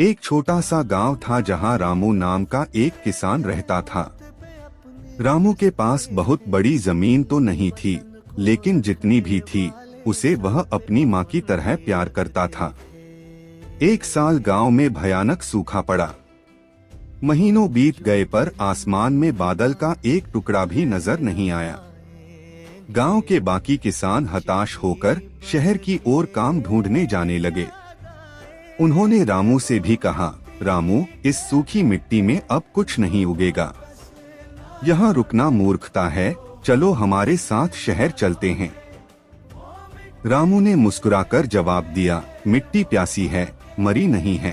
एक छोटा सा गांव था जहां रामू नाम का एक किसान रहता था। रामू के पास बहुत बड़ी जमीन तो नहीं थी, लेकिन जितनी भी थी उसे वह अपनी माँ की तरह प्यार करता था। एक साल गांव में भयानक सूखा पड़ा। महीनों बीत गए पर आसमान में बादल का एक टुकड़ा भी नजर नहीं आया। गांव के बाकी किसान हताश होकर शहर की ओर काम ढूंढने जाने लगे। उन्होंने रामू से भी कहा, रामू, इस सूखी मिट्टी में अब कुछ नहीं उगेगा। यहाँ रुकना मूर्खता है, चलो हमारे साथ शहर चलते हैं। रामू ने मुस्कुराकर जवाब दिया, मिट्टी प्यासी है, मरी नहीं है।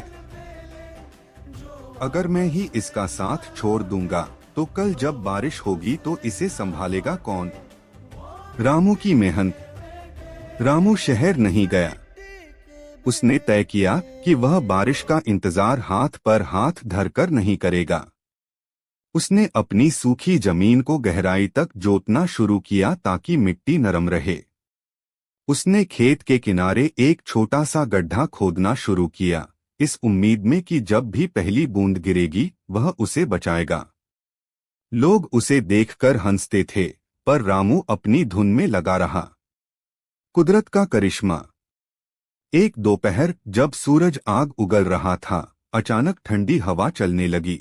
अगर मैं ही इसका साथ छोड़ दूंगा तो कल जब बारिश होगी तो इसे संभालेगा कौन? रामू की मेहनत। रामू शहर नहीं गया। उसने तय किया कि वह बारिश का इंतजार हाथ पर हाथ धरकर नहीं करेगा। उसने अपनी सूखी जमीन को गहराई तक जोतना शुरू किया ताकि मिट्टी नरम रहे। उसने खेत के किनारे एक छोटा सा गड्ढा खोदना शुरू किया, इस उम्मीद में कि जब भी पहली बूंद गिरेगी वह उसे बचाएगा। लोग उसे देखकर हंसते थे, पर रामू अपनी धुन में लगा रहा। कुदरत का करिश्मा। एक दोपहर जब सूरज आग उगल रहा था, अचानक ठंडी हवा चलने लगी।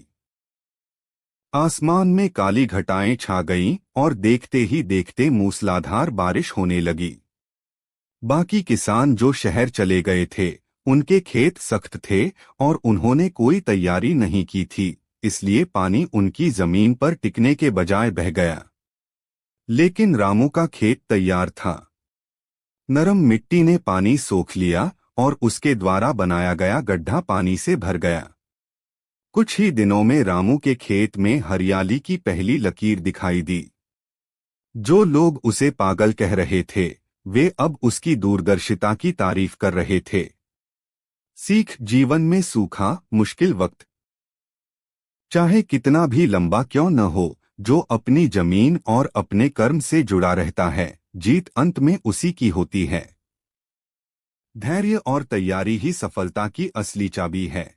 आसमान में काली घटाएं छा गईं और देखते ही देखते मूसलाधार बारिश होने लगी। बाकी किसान जो शहर चले गए थे, उनके खेत सख्त थे और उन्होंने कोई तैयारी नहीं की थी, इसलिए पानी उनकी जमीन पर टिकने के बजाय बह गया। लेकिन रामू का खेत तैयार था। नरम मिट्टी ने पानी सोख लिया और उसके द्वारा बनाया गया गड्ढा पानी से भर गया। कुछ ही दिनों में रामू के खेत में हरियाली की पहली लकीर दिखाई दी। जो लोग उसे पागल कह रहे थे, वे अब उसकी दूरदर्शिता की तारीफ कर रहे थे। सीख, जीवन में सूखा, मुश्किल वक्त चाहे कितना भी लंबा क्यों न हो, जो अपनी जमीन और अपने कर्म से जुड़ा रहता है, जीत अंत में उसी की होती है। धैर्य और तैयारी ही सफलता की असली चाबी है।